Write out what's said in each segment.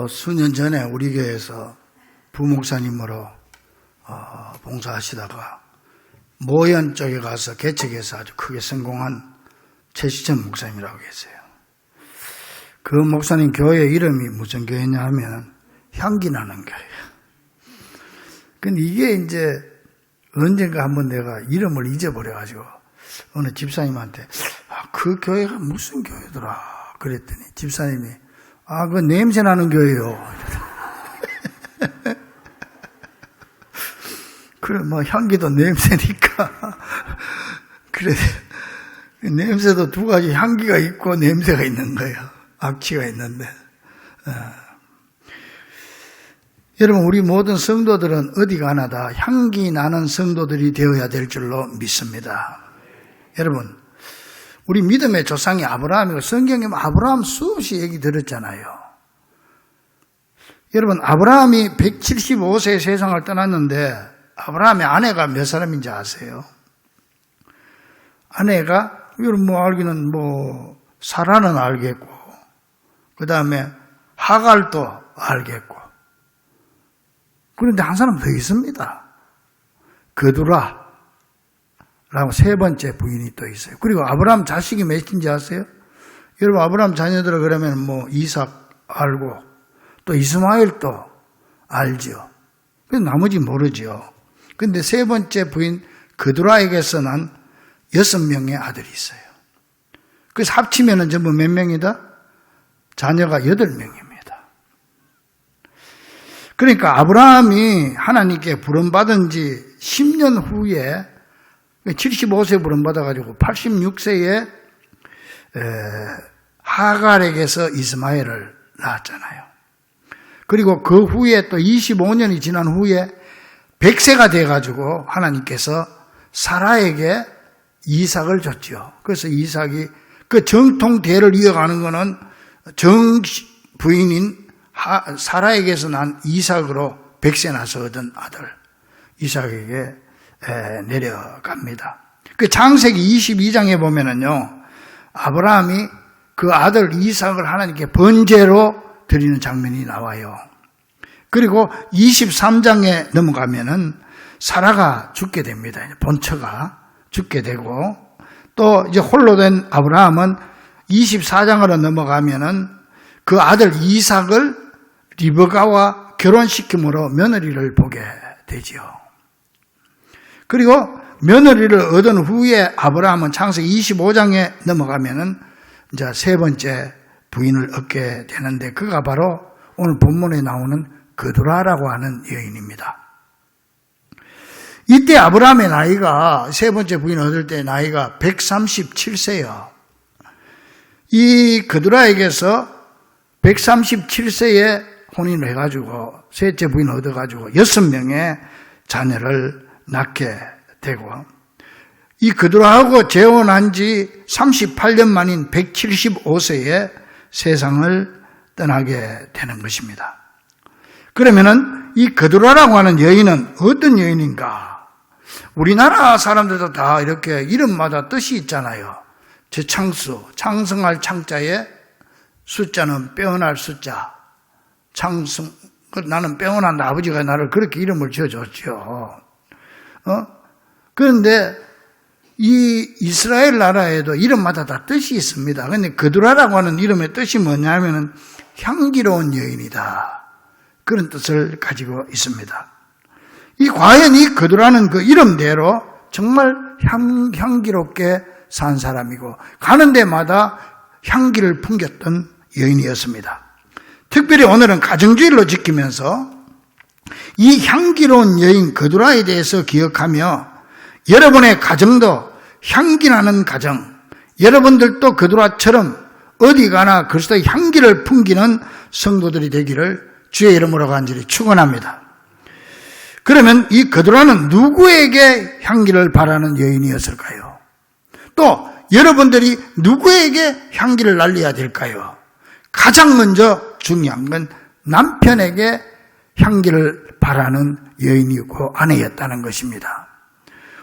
수년 전에 우리 교회에서 부목사님으로 봉사하시다가 모현 쪽에 가서 개척해서 아주 크게 성공한 최시천 목사님이라고 계세요. 그 목사님 교회 이름이 무슨 교회냐 하면 향기 나는 교회예요. 근데 이게 이제 언젠가 한번 내가 이름을 잊어버려가지고 어느 집사님한테 그 교회가 무슨 교회더라 그랬더니 집사님이 그 냄새 나는 교회요. 그래, 향기도 냄새니까. 그래, 냄새도 두 가지 향기가 있고 냄새가 있는 거예요. 악취가 있는데. 여러분, 우리 모든 성도들은 어디 가나 다 향기 나는 성도들이 되어야 될 줄로 믿습니다. 여러분, 우리 믿음의 조상이 아브라함이고 성경에 아브라함 수없이 얘기 들었잖아요. 여러분, 아브라함이 175세에 세상을 떠났는데 아브라함의 아내가 몇 사람인지 아세요? 아내가 여러분 알기는 사라는 알겠고 그 다음에 하갈도 알겠고 그런데 한 사람 더 있습니다. 그두라 라고 세 번째 부인이 또 있어요. 그리고 아브라함 자식이 몇인지 아세요? 여러분 아브라함 자녀들은 그러면 이삭 알고 또 이스마엘도 알죠. 나머지 모르죠. 근데 세 번째 부인 그두라에게서 난 6명의 아들이 있어요. 그래서 합치면 전부 몇 명이다? 자녀가 8명입니다. 그러니까 아브라함이 하나님께 부름받은 지 10년 후에 75세 부름받아가지고 86세에 하갈에게서 이스마엘을 낳았잖아요. 그리고 그 후에 또 25년이 지난 후에 100세가 돼가지고 하나님께서 사라에게 이삭을 줬죠. 그래서 이삭이 그 정통대를 이어가는 거는 부인인 사라에게서 난 이삭으로 100세 나서 얻은 아들 이삭에게 내려갑니다. 그 창세기 22장에 보면은요, 아브라함이 그 아들 이삭을 하나님께 번제로 드리는 장면이 나와요. 그리고 23장에 넘어가면은 사라가 죽게 됩니다. 본처가 죽게 되고 또 이제 홀로 된 아브라함은 24장으로 넘어가면은 그 아들 이삭을 리브가와 결혼시킴으로 며느리를 보게 되지요. 그리고 며느리를 얻은 후에 아브라함은 창세기 25장에 넘어가면은 이제 세 번째 부인을 얻게 되는데 그가 바로 오늘 본문에 나오는 그두라라고 하는 여인입니다. 이때 아브라함의 나이가 세 번째 부인 얻을 때 나이가 137세예요. 이 그두라에게서 137세에 혼인을 해가지고 셋째 부인 얻어가지고 6명의 자녀를 낳게 되고 이 그두라하고 재혼한 지 38년 만인 175세에 세상을 떠나게 되는 것입니다. 그러면은 이 그두라라고 하는 여인은 어떤 여인인가? 우리나라 사람들도 다 이렇게 이름마다 뜻이 있잖아요. 제창수, 창성할 창자에 숫자는 빼어날 숫자. 창성, 나는 빼어난다. 아버지가 나를 그렇게 이름을 지어줬죠. 그런데 이 이스라엘 나라에도 이름마다 다 뜻이 있습니다. 그런데 그두라라고 하는 이름의 뜻이 뭐냐면은 향기로운 여인이다. 그런 뜻을 가지고 있습니다. 과연 이 그두라는 그 이름대로 정말 향기롭게 산 사람이고 가는 데마다 향기를 풍겼던 여인이었습니다. 특별히 오늘은 가정주일로 지키면서 이 향기로운 여인 그두라에 대해서 기억하며 여러분의 가정도 향기나는 가정, 여러분들도 그두라처럼 어디 가나 그리스도의 향기를 풍기는 성도들이 되기를 주의 이름으로 간절히 축원합니다. 그러면 이 그두라는 누구에게 향기를 바라는 여인이었을까요? 또 여러분들이 누구에게 향기를 날려야 될까요? 가장 먼저 중요한 건 남편에게 향기를 바라는 여인이고 아내였다는 것입니다.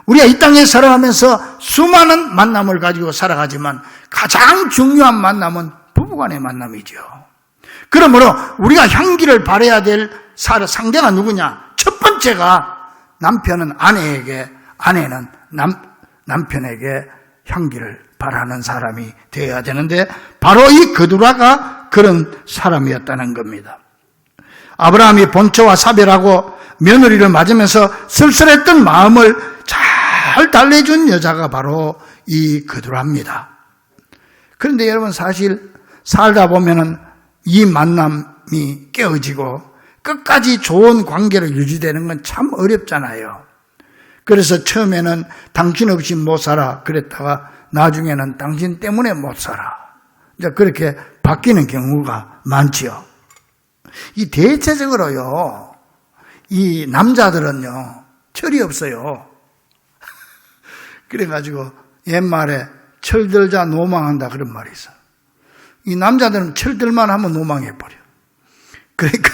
우리가 이 땅에 살아가면서 수많은 만남을 가지고 살아가지만 가장 중요한 만남은 부부간의 만남이죠. 그러므로 우리가 향기를 발해야 될 상대가 누구냐? 첫 번째가 남편은 아내에게, 아내는 남편에게 향기를 발하는 사람이 되어야 되는데 바로 이 그두라가 그런 사람이었다는 겁니다. 아브라함이 본처와 사별하고 며느리를 맞으면서 쓸쓸했던 마음을 잘 달래준 여자가 바로 이 그두라입니다. 그런데 여러분 사실 살다 보면은 이 만남이 깨어지고 끝까지 좋은 관계로 유지되는 건 참 어렵잖아요. 그래서 처음에는 당신 없이 못 살아 그랬다가 나중에는 당신 때문에 못 살아. 이제 그렇게 바뀌는 경우가 많지요. 이 대체적으로요, 이 남자들은요, 철이 없어요. 그래가지고 옛말에 철들자 노망한다 그런 말이 있어. 이 남자들은 철들만 하면 노망해버려. 그러니까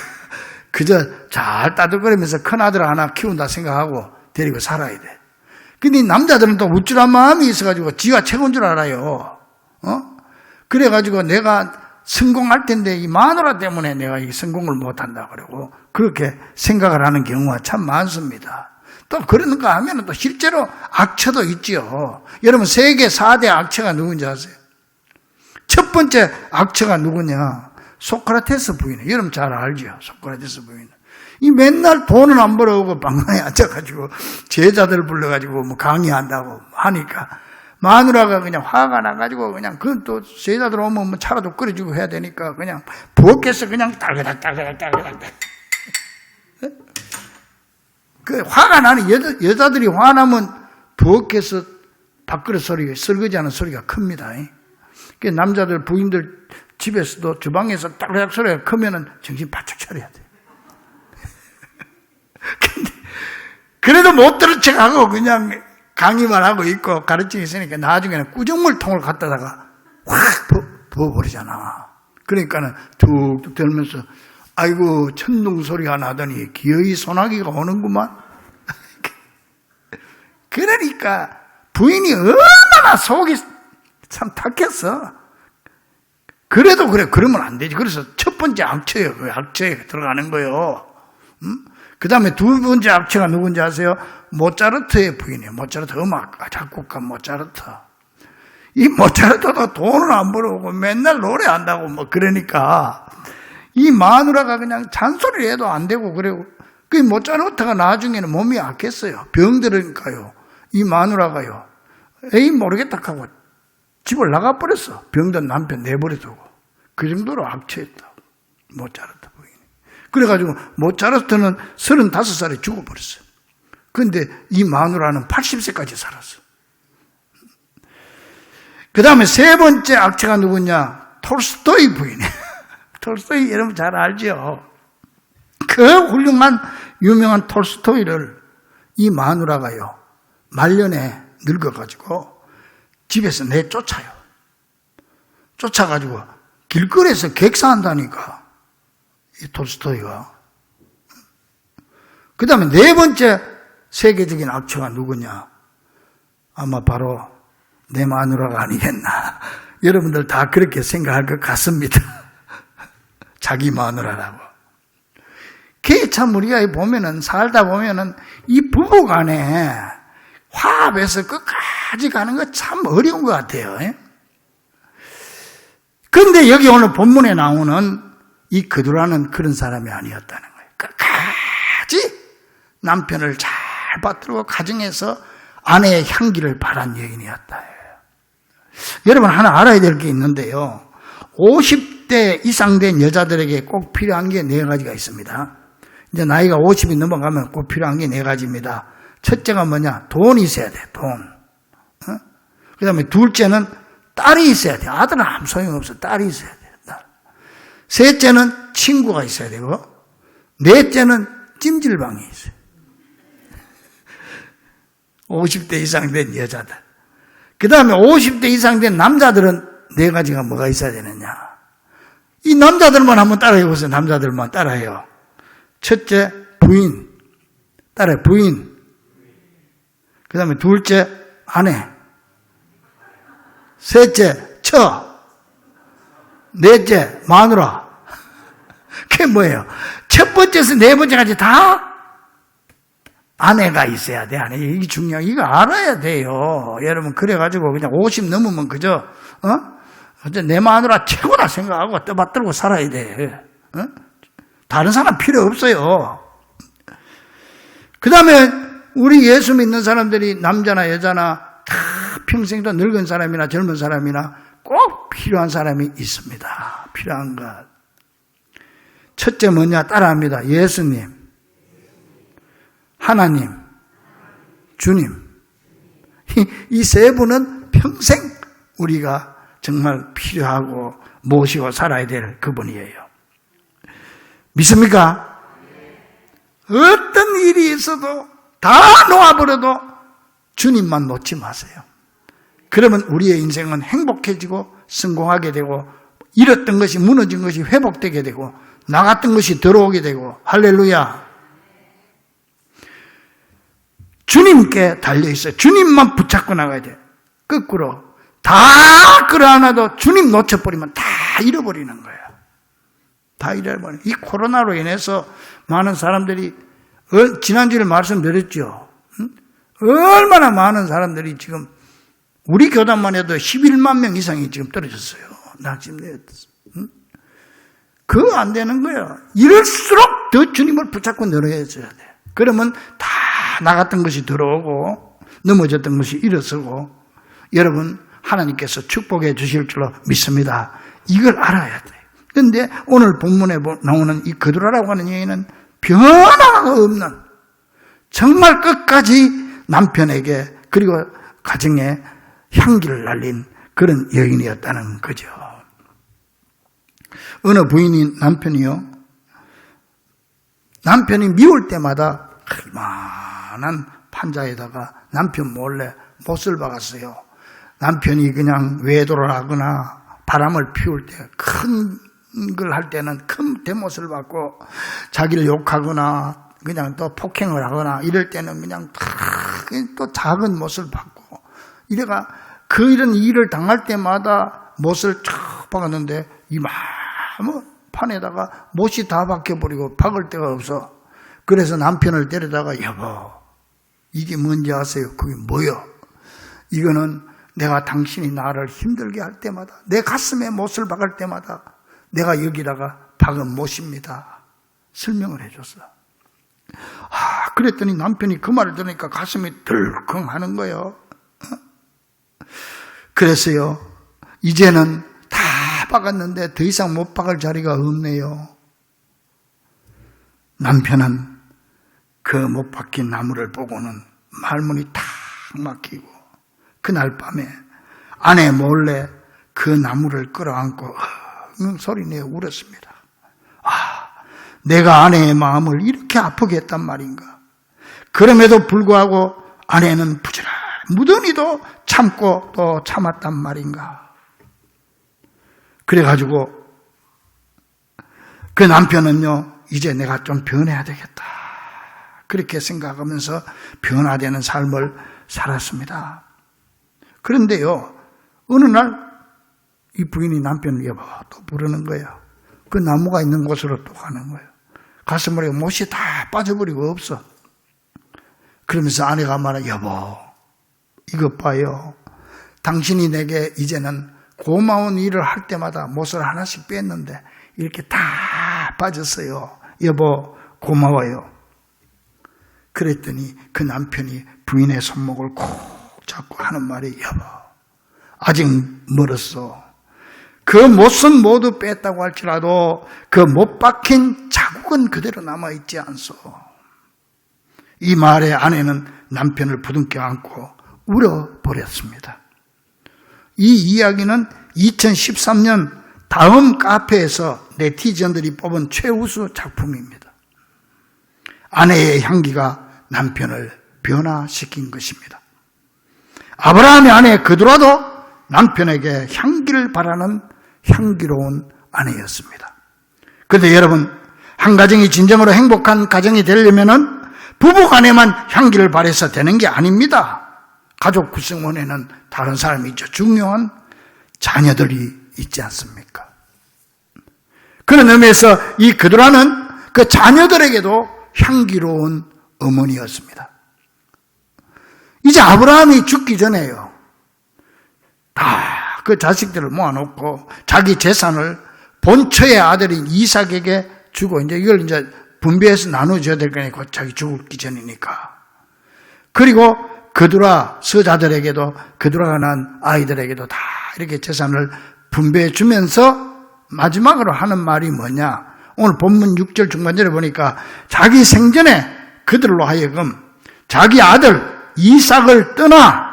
그저 잘 따뜻거리면서 큰아들 하나 키운다 생각하고 데리고 살아야 돼. 근데 이 남자들은 또 우쭐한 마음이 있어가지고 지가 최고인 줄 알아요. 그래가지고 내가 성공할 텐데 이 마누라 때문에 내가 이 성공을 못한다 그러고 그렇게 생각을 하는 경우가 참 많습니다. 또 그런가 하면 또 실제로 악처도 있지요. 여러분 세계 4대 악처가 누군지 아세요? 첫 번째 악처가 누구냐? 소크라테스 부인. 여러분 잘 알죠? 소크라테스 부인. 이 맨날 돈은 안 벌어오고 방방에 앉아가지고 제자들 불러가지고 뭐 강의한다고 하니까 마누라가 그냥 화가 나가지고 그냥 그건 또 제자들 오면 뭐 차라도 끓여주고 해야 되니까 그냥 부엌에서 그냥 딸그닥 그 화가 나는 여자들이 화나면 부엌에서 밥그릇 소리가 설거지하는 소리가 큽니다. 그 남자들 부인들 집에서도 주방에서 딸그닥 소리가 크면은 정신 바짝 차려야 돼. 근데 그래도 못 들은 척하고 그냥 강의만 하고 있고 가르치고 있으니까 나중에는 꾸정물통을 갖다다가 확 부어버리잖아. 그러니까는 툭툭 들면서 아이고 천둥 소리가 나더니 기어이 소나기가 오는구만. 그러니까 부인이 얼마나 속이 참 탁했어. 그래도 그래 그러면 안 되지. 그래서 첫 번째 악처예요. 그 악처에 들어가는 거예요. 그 다음에 두 번째 악처가 누군지 아세요? 모차르트의 부인이에요. 모차르트 음악 작곡가 모차르트. 이 모차르트도 돈을 안 벌어오고 맨날 노래한다고 뭐 그러니까 이 마누라가 그냥 잔소리를 해도 안 되고 그래고 그 모차르트가 나중에는 몸이 약했어요. 병들으니까요. 이 마누라가요. 에이 모르겠다 하고 집을 나가버렸어. 병든 남편 내버려두고. 그 정도로 악취했다. 모차르트 부인이. 그래가지고 모차르트는 35살에 죽어버렸어요. 그런데 이 마누라는 80세까지 살았어. 그 다음에 세 번째 악취가 누구냐? 톨스토이 부인이에요. 톨스토이 여러분 잘 알죠? 그 훌륭한 유명한 톨스토이를 이 마누라가요. 말년에 늙어가지고 집에서 내쫓아요. 쫓아가지고 길거리에서 객사한다니까. 이 톨스토이가. 그 다음에 네 번째 세계적인 악처가 누구냐? 아마 바로 내 마누라가 아니겠나. 여러분들 다 그렇게 생각할 것 같습니다. 자기 마누라라고. 그게 참 우리가 보면은, 살다 보면은 이 부부 간에 화합해서 끝까지 가는 거 참 어려운 것 같아요. 그런데 여기 오늘 본문에 나오는 이 그두라는 그런 사람이 아니었다는 거예요. 끝까지 남편을 잘 받들고 가정에서 아내의 향기를 발한 여인이었다. 여러분 하나 알아야 될 게 있는데요. 50대 이상 된 여자들에게 꼭 필요한 게 네 가지가 있습니다. 이제 나이가 50이 넘어가면 꼭 필요한 게 네 가지입니다. 첫째가 뭐냐? 돈이 있어야 돼, 돈. 그 다음에 둘째는 딸이 있어야 돼. 아들은 아무 소용없어. 딸이 있어야 돼. 딸. 셋째는 친구가 있어야 되고, 넷째는 찜질방이 있어요. 50대 이상 된 여자들. 그 다음에 50대 이상 된 남자들은 네 가지가 뭐가 있어야 되느냐. 이 남자들만 한번 따라해보세요. 남자들만 따라해요. 첫째, 부인. 따라해, 부인. 그 다음에 둘째, 아내. 셋째, 처. 넷째, 마누라. 그게 뭐예요? 첫 번째에서 네 번째까지 다 아내가 있어야 돼. 아내. 이게 중요한, 이거 알아야 돼요. 여러분, 그래가지고 그냥 50 넘으면 그저, 내 마누라 최고다 생각하고 떠받들고 살아야 돼. 다른 사람 필요 없어요. 그 다음에 우리 예수 믿는 사람들이 남자나 여자나 다 평생도 늙은 사람이나 젊은 사람이나 꼭 필요한 사람이 있습니다. 필요한 것. 첫째 뭐냐? 따라합니다. 예수님, 하나님, 주님. 이 세 분은 평생 우리가 정말 필요하고 모시고 살아야 될 그분이에요. 믿습니까? 어떤 일이 있어도 다 놓아버려도 주님만 놓지 마세요. 그러면 우리의 인생은 행복해지고 성공하게 되고 잃었던 것이 무너진 것이 회복되게 되고 나갔던 것이 들어오게 되고 할렐루야. 주님께 달려있어요. 주님만 붙잡고 나가야 돼요. 거꾸로 다 끌어안아도 주님 놓쳐버리면 다 잃어버리는 거예요. 다 잃어버리는. 이 코로나로 인해서 많은 사람들이 지난주에 말씀드렸죠. 얼마나 많은 사람들이 지금 우리 교단만 해도 11만 명 이상이 지금 떨어졌어요. 낙심되었어요. 그거 안 되는 거예요. 이럴수록 더 주님을 붙잡고 늘어져야 돼. 그러면 다 나갔던 것이 들어오고 넘어졌던 것이 일어서고 여러분 하나님께서 축복해 주실 줄로 믿습니다. 이걸 알아야 돼요. 그런데 오늘 본문에 나오는 이 그두라라고 하는 여인은 변화가 없는 정말 끝까지 남편에게 그리고 가정에 향기를 날린 그런 여인이었다는 거죠. 어느 부인이 남편이 미울 때마다 얼마나 판자에다가 남편 몰래 못을 박았어요. 남편이 그냥 외도를 하거나 바람을 피울 때 큰 걸 할 때는 큰 대못을 받고 자기를 욕하거나 그냥 또 폭행을 하거나 이럴 때는 그냥 또 작은 못을 받고 이래가 그 이런 일을 당할 때마다 못을 쫙 박았는데 이만한 판에다가 못이 다 박혀버리고 박을 데가 없어. 그래서 남편을 데려다가 여보 이게 뭔지 아세요? 그게 뭐요? 이거는 내가 당신이 나를 힘들게 할 때마다 내 가슴에 못을 박을 때마다 내가 여기다가 박은 못입니다. 설명을 해줬어. 그랬더니 남편이 그 말을 들으니까 가슴이 덜컹하는 거예요. 그래서요 이제는 다 박았는데 더 이상 못 박을 자리가 없네요. 남편은 그 못 박힌 나무를 보고는 말문이 탁 막히고 그날 밤에 아내 몰래 그 나무를 끌어안고 소리내어 울었습니다. 내가 아내의 마음을 이렇게 아프게 했단 말인가. 그럼에도 불구하고 아내는 부지런히 무던히도 참고 또 참았단 말인가. 그래가지고 그 남편은요 이제 내가 좀 변해야 되겠다 그렇게 생각하면서 변화되는 삶을 살았습니다. 그런데요 어느 날 이 부인이 남편을 여보 또 부르는 거예요. 그 나무가 있는 곳으로 또 가는 거예요. 가서 말이야 못이 다 빠져버리고 없어. 그러면서 아내가 말해 여보 이것 봐요. 당신이 내게 이제는 고마운 일을 할 때마다 못을 하나씩 뺐는데 이렇게 다 빠졌어요. 여보 고마워요. 그랬더니 그 남편이 부인의 손목을 콕 잡고 하는 말이 여보 아직 멀었어. 그 못은 모두 뺐다고 할지라도 그 못 박힌 자국은 그대로 남아있지 않소. 이 말에 아내는 남편을 부둥켜 안고 울어버렸습니다. 이 이야기는 2013년 다음 카페에서 네티즌들이 뽑은 최우수 작품입니다. 아내의 향기가 남편을 변화시킨 것입니다. 아브라함의 아내 그두라도 남편에게 향기를 바라는 향기로운 아내였습니다. 그런데 여러분 한 가정이 진정으로 행복한 가정이 되려면은 부부 간에만 향기를 발해서 되는 게 아닙니다. 가족 구성원에는 다른 사람이 있죠. 중요한 자녀들이 있지 않습니까? 그런 의미에서 이 그두라는 그 자녀들에게도 향기로운 어머니였습니다. 이제 아브라함이 죽기 전에요. 다 그 자식들을 모아놓고 자기 재산을 본처의 아들인 이삭에게 주고 이걸 분배해서 나눠줘야 될 거니까 자기 죽기 전이니까. 그리고 그두라 서자들에게도 그두라가 난 아이들에게도 다 이렇게 재산을 분배해 주면서 마지막으로 하는 말이 뭐냐? 오늘 본문 6절 중반절에 보니까 자기 생전에 그들로 하여금 자기 아들 이삭을 떠나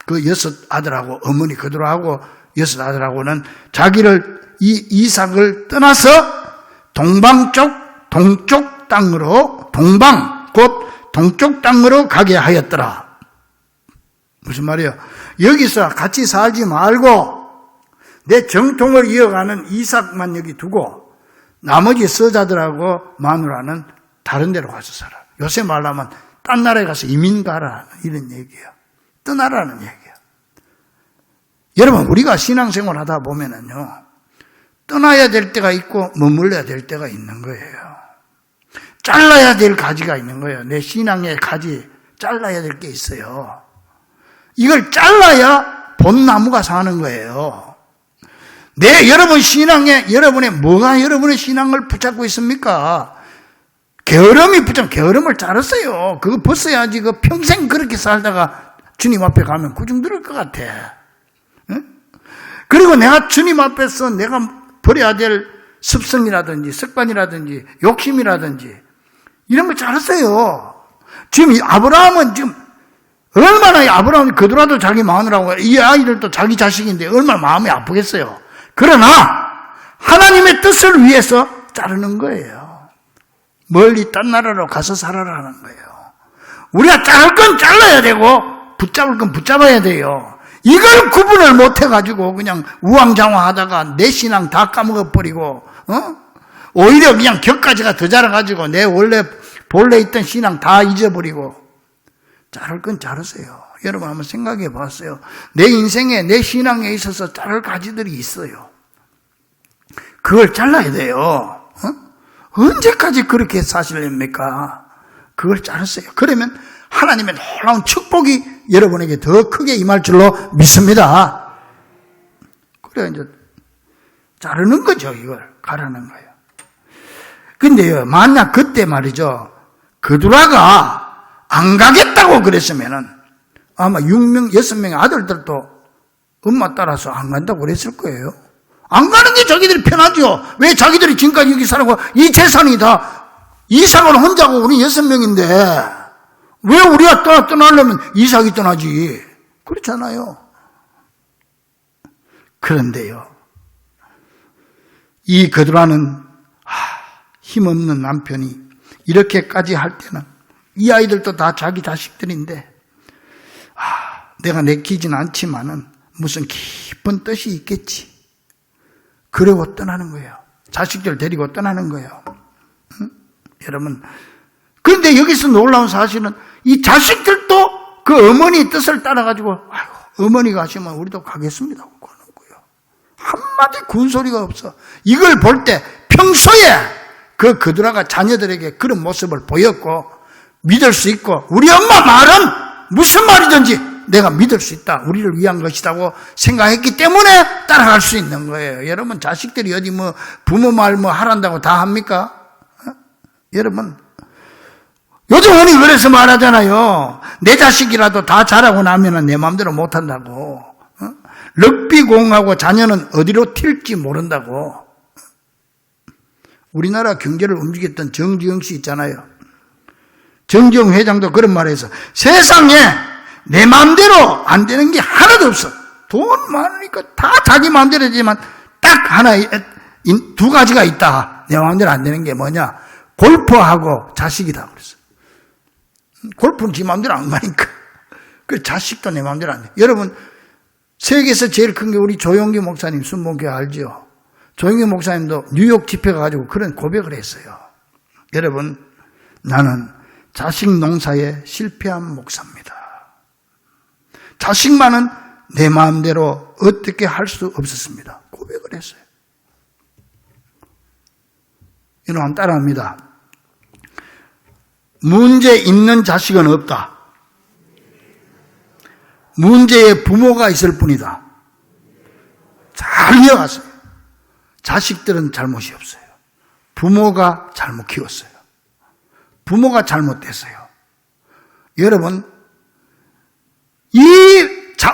그 6 아들하고 어머니 그두라하고 6 아들하고는 자기를 이삭을 떠나서 동쪽 땅으로 동방 곧 동쪽 땅으로 가게 하였더라. 무슨 말이에요? 여기서 같이 살지 말고 내 정통을 이어가는 이삭만 여기 두고 나머지 서자들하고 마누라는 다른 데로 가서 살아. 요새 말하면 딴 나라에 가서 이민 가라 이런 얘기예요. 떠나라는 얘기예요. 여러분 우리가 신앙생활 하다 보면은요 떠나야 될 때가 있고 머물러야 될 때가 있는 거예요. 잘라야 될 가지가 있는 거예요. 내 신앙의 가지 잘라야 될 게 있어요. 이걸 잘라야 본나무가 사는 거예요. 여러분 신앙에 여러분의 뭐가 여러분의 신앙을 붙잡고 있습니까? 게으름이 게으름을 자랐어요. 그거 벗어야지. 그 평생 그렇게 살다가 주님 앞에 가면 구중 들을 것 같아. 응? 그리고 내가 주님 앞에서 내가 버려야 될 습성이라든지 습관이라든지 욕심이라든지 이런 거 잘했어요. 지금 아브라함은 지금 얼마나 아브라함이 그두라도 자기 마누라고 이 아이들도 자기 자식인데 얼마나 마음이 아프겠어요. 그러나 하나님의 뜻을 위해서 자르는 거예요. 멀리 딴 나라로 가서 살아라는 거예요. 우리가 자를 건 잘라야 되고 붙잡을 건 붙잡아야 돼요. 이걸 구분을 못 해가지고 그냥 우왕좌왕하다가 내 신앙 다 까먹어버리고 오히려 그냥 격가지가 더 자라가지고 내 본래 있던 신앙 다 잊어버리고 자를 건 자르세요. 여러분 한번 생각해 봤어요. 내 인생에 내 신앙에 있어서 자를 가지들이 있어요. 그걸 잘라야 돼요. 언제까지 그렇게 사실랍니까? 그걸 자르세요. 그러면 하나님의 놀라운 축복이 여러분에게 더 크게 임할 줄로 믿습니다. 그래 이제 자르는 거죠. 이걸 가라는 거예요. 근데요, 만약 그때 말이죠, 그두라가 안 가겠다고 그랬으면은 아마 6명의 아들들도 엄마 따라서 안 간다고 그랬을 거예요. 안 가는 게 자기들이 편하죠. 왜 자기들이 지금까지 여기 살고 이 재산이 다 이삭은 혼자고 우리 6명인데 왜 우리가 떠나려면 이삭이 떠나지? 그렇잖아요. 그런데요, 이 그두라는 힘없는 남편이 이렇게까지 할 때는 이 아이들도 다 자기 자식들인데 내가 내키진 않지만은 무슨 깊은 뜻이 있겠지. 그러고 떠나는 거예요. 자식들 데리고 떠나는 거예요. 응? 여러분, 그런데 여기서 놀라운 사실은 이 자식들도 그 어머니 뜻을 따라가지고 어머니가 하시면 우리도 가겠습니다 하는 거예요. 한마디 군소리가 없어. 이걸 볼 때 평소에 그 그두라가 자녀들에게 그런 모습을 보였고 믿을 수 있고 우리 엄마 말은 무슨 말이든지 내가 믿을 수 있다. 우리를 위한 것이라고 생각했기 때문에 따라갈 수 있는 거예요. 여러분 자식들이 어디 부모 말 하란다고 다 합니까? 여러분 요즘 어머니 그래서 말하잖아요. 내 자식이라도 다 자라고 나면 내 마음대로 못한다고. 럭비공하고 자녀는 어디로 튈지 모른다고. 우리나라 경제를 움직였던 정지영 씨 있잖아요. 정지영 회장도 그런 말을 해서 세상에 내 마음대로 안 되는 게 하나도 없어. 돈 많으니까 다 자기 마음대로 되지만 딱 하나, 2가지가 있다. 내 마음대로 안 되는 게 뭐냐? 골프하고 자식이다. 그랬어. 골프는 지 마음대로 안 가니까. 그 자식도 내 마음대로 안 돼. 여러분, 세계에서 제일 큰 게 우리 조용기 목사님, 순복교 알죠? 조용기 목사님도 뉴욕 집회 가지고 그런 고백을 했어요. 여러분, 나는 자식 농사에 실패한 목사입니다. 자식만은 내 마음대로 어떻게 할 수 없었습니다. 고백을 했어요. 여러분 따라합니다. 문제 있는 자식은 없다. 문제의 부모가 있을 뿐이다. 잘 이어가세요. 자식들은 잘못이 없어요. 부모가 잘못 키웠어요. 부모가 잘못됐어요. 여러분,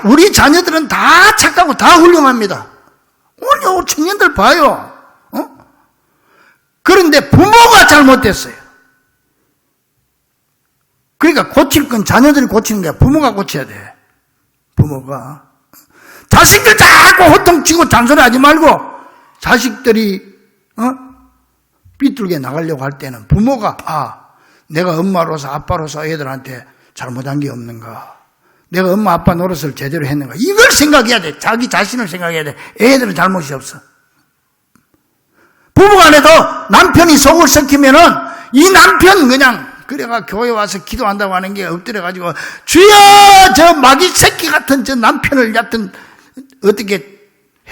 우리 자녀들은 다 착하고 다 훌륭합니다. 오늘 청년들 봐요. 그런데 부모가 잘못됐어요. 그러니까 고칠 건 자녀들이 고치는 게 부모가 고쳐야 돼. 부모가. 자식들 자꾸 호통치고 잔소리하지 말고 자식들이 삐뚤게 나가려고 할 때는 부모가 내가 엄마로서 아빠로서 애들한테 잘못한 게 없는가, 내가 엄마 아빠 노릇을 제대로 했는가, 이걸 생각해야 돼. 자기 자신을 생각해야 돼. 애들은 잘못이 없어. 부부간에도 남편이 속을 썩히면은 이 남편 그냥 그래가 교회 와서 기도한다고 하는 게 엎드려가지고 주여 저 마귀 새끼 같은 저 남편을 여튼 어떻게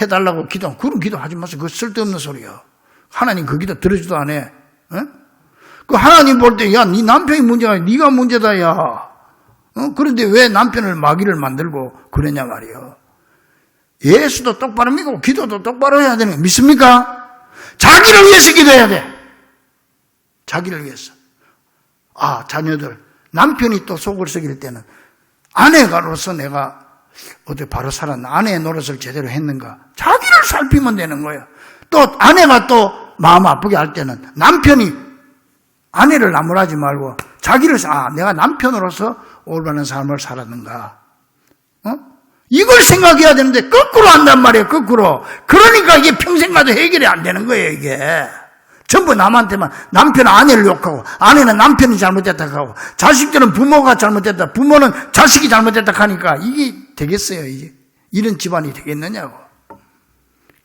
해달라고 기도하고, 그런 기도하지 마세요. 그거 쓸데없는 소리야. 하나님 그 기도 들어주도 안 해. 그 하나님 볼 때 야 네 남편이 문제가 아니라 네가 문제다 야. 그런데 왜 남편을 마귀를 만들고 그러냐 말이요. 예수도 똑바로 믿고 기도도 똑바로 해야 되는 거 믿습니까? 자기를 위해서 기도해야 돼. 자기를 위해서. 자녀들, 남편이 또 속을 썩일 때는 아내가로서 내가 어떻게 바로 살았나, 아내의 노릇을 제대로 했는가, 자기를 살피면 되는 거예요. 또 아내가 또 마음 아프게 할 때는 남편이 아내를 나무라지 말고 자기를 내가 남편으로서 올바른 삶을 살았는가, 이걸 생각해야 되는데 거꾸로 한단 말이에요. 거꾸로. 그러니까 이게 평생 가도 해결이 안 되는 거예요. 이게 전부 남한테만, 남편은 아내를 욕하고 아내는 남편이 잘못됐다 하고 자식들은 부모가 잘못됐다, 부모는 자식이 잘못됐다 하니까 이게 되겠어요? 이게 이런 집안이 되겠느냐고.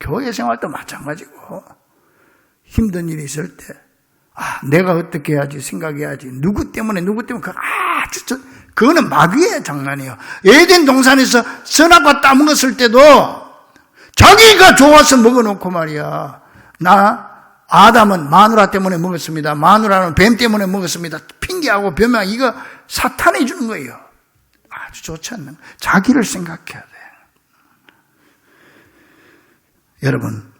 교회 생활도 마찬가지고 힘든 일이 있을 때 내가 어떻게 해야지 생각해야지, 누구 때문에 그거는 마귀의 장난이에요. 에덴 동산에서 선악과 따먹었을 때도 자기가 좋아서 먹어놓고 말이야. 아담은 마누라 때문에 먹었습니다. 마누라는 뱀 때문에 먹었습니다. 핑계하고 변명, 이거 사탄이 주는 거예요. 아주 좋지 않는 거예요. 자기를 생각해야 돼. 여러분,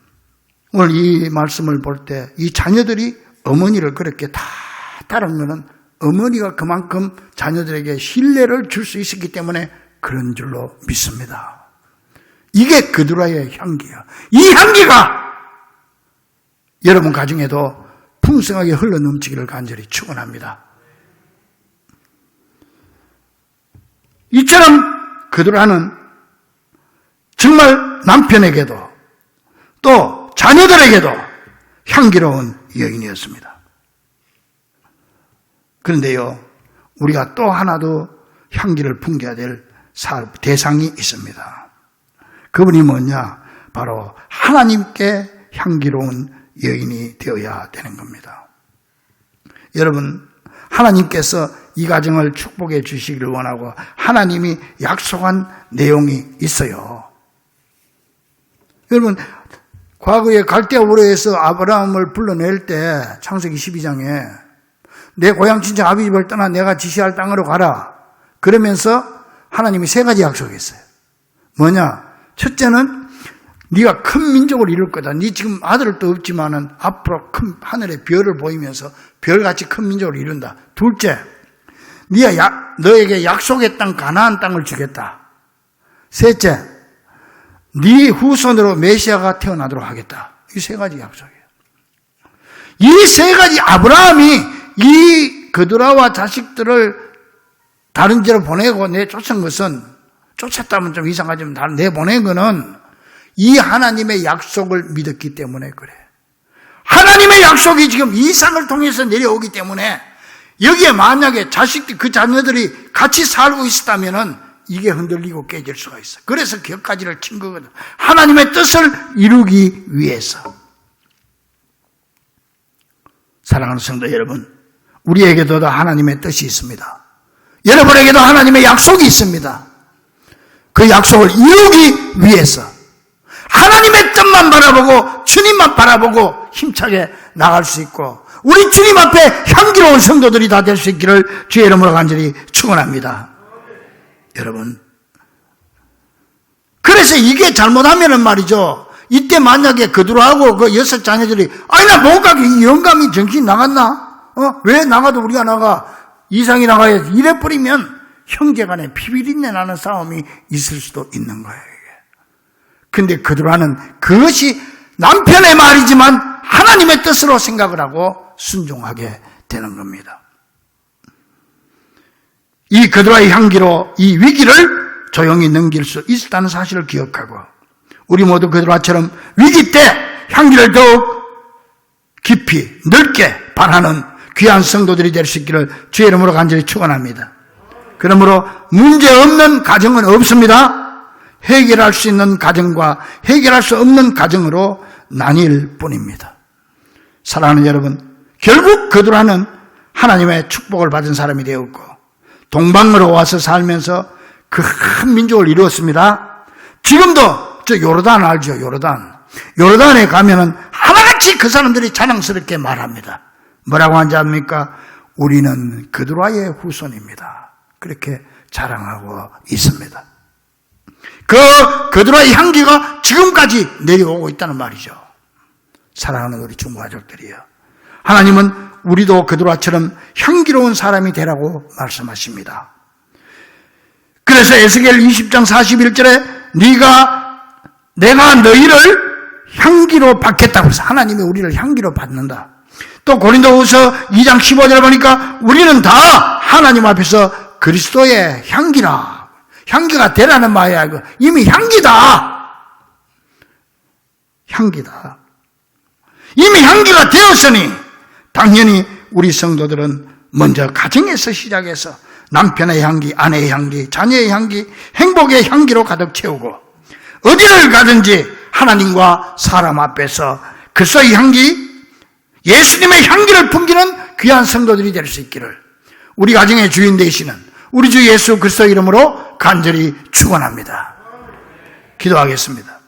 오늘 이 말씀을 볼 때 이 자녀들이 어머니를 그렇게 다 따른 것은 어머니가 그만큼 자녀들에게 신뢰를 줄 수 있었기 때문에 그런 줄로 믿습니다. 이게 그두라의 향기야. 이 향기가 여러분 가정에도 풍성하게 흘러넘치기를 간절히 축원합니다. 이처럼 그두라는 정말 남편에게도 또 자녀들에게도 향기로운 여인이었습니다. 그런데요, 우리가 또 하나도 향기를 풍겨야 될 대상이 있습니다. 그분이 뭐냐? 바로 하나님께 향기로운 여인이 되어야 되는 겁니다. 여러분, 하나님께서 이 가정을 축복해 주시기를 원하고 하나님이 약속한 내용이 있어요. 여러분, 과거에 갈대아 우르에서 아브라함을 불러낼 때 창세기 12장에 내 고향 친척 아비 집을 떠나 내가 지시할 땅으로 가라. 그러면서 하나님이 3가지 약속했어요. 뭐냐? 첫째는 네가 큰 민족을 이룰 거다. 네 지금 아들도 없지만은 앞으로 큰 하늘의 별을 보이면서 별같이 큰 민족을 이룬다. 둘째, 네가 너에게 약속의 땅 가나안 땅을 주겠다. 셋째, 네 후손으로 메시아가 태어나도록 하겠다. 이 3가지 약속이에요. 이 3가지 아브라함이 이 그두라와 자식들을 다른 데로 보내고 내쫓은 것은, 쫓았다면 좀 이상하지만 내보낸 거는 이 하나님의 약속을 믿었기 때문에 그래. 하나님의 약속이 지금 이삭을 통해서 내려오기 때문에 여기에 만약에 그 자녀들이 같이 살고 있었다면은 이게 흔들리고 깨질 수가 있어. 그래서 격가지를 친 거거든. 하나님의 뜻을 이루기 위해서. 사랑하는 성도 여러분, 우리에게도 하나님의 뜻이 있습니다. 여러분에게도 하나님의 약속이 있습니다. 그 약속을 이루기 위해서 하나님의 뜻만 바라보고 주님만 바라보고 힘차게 나갈 수 있고 우리 주님 앞에 향기로운 성도들이 다 될 수 있기를 주의 이름으로 간절히 축원합니다. 여러분, 그래서 이게 잘못하면은 말이죠, 이때 만약에 그들하고 그 6 자녀들이 아니 나 뭔가 이 영감이 정신 나갔나? 왜 나가도 우리가 나가? 이상이 나가야지. 이래 버리면 형제간에 피비린내 나는 싸움이 있을 수도 있는 거예요. 근데 그들과는 그것이 남편의 말이지만 하나님의 뜻으로 생각을 하고 순종하게 되는 겁니다. 이 그들의 향기로 이 위기를 조용히 넘길 수 있었다는 사실을 기억하고 우리 모두 그들처럼 위기 때 향기를 더욱 깊이 넓게 바라는 귀한 성도들이 될 수 있기를 주의 이름으로 간절히 축원합니다. 그러므로 문제없는 가정은 없습니다. 해결할 수 있는 가정과 해결할 수 없는 가정으로 나뉠 뿐입니다. 사랑하는 여러분, 결국 그들과는 하나님의 축복을 받은 사람이 되었고 동방으로 와서 살면서 그 큰 민족을 이루었습니다. 지금도 저 요르단 알죠? 요르단에 가면은 하나같이 그 사람들이 자랑스럽게 말합니다. 뭐라고 하는지 압니까? 우리는 그들과의 후손입니다. 그렇게 자랑하고 있습니다. 그들의 향기가 지금까지 내려오고 있다는 말이죠. 사랑하는 우리 중고가족들이요, 하나님은 우리도 그들처럼 향기로운 사람이 되라고 말씀하십니다. 그래서 에스겔 20장 41절에 내가 너희를 향기로 받겠다고 해서 하나님이 우리를 향기로 받는다. 또 고린도후서 2장 15절 보니까 우리는 다 하나님 앞에서 그리스도의 향기가 되라는 말이야. 이미 향기다. 이미 향기가 되었으니 당연히 우리 성도들은 먼저 가정에서 시작해서 남편의 향기, 아내의 향기, 자녀의 향기, 행복의 향기로 가득 채우고 어디를 가든지 하나님과 사람 앞에서 그리스도의 향기, 예수님의 향기를 풍기는 귀한 성도들이 될 수 있기를 우리 가정의 주인 되시는 우리 주 예수 그리스도 이름으로 간절히 축원합니다. 기도하겠습니다.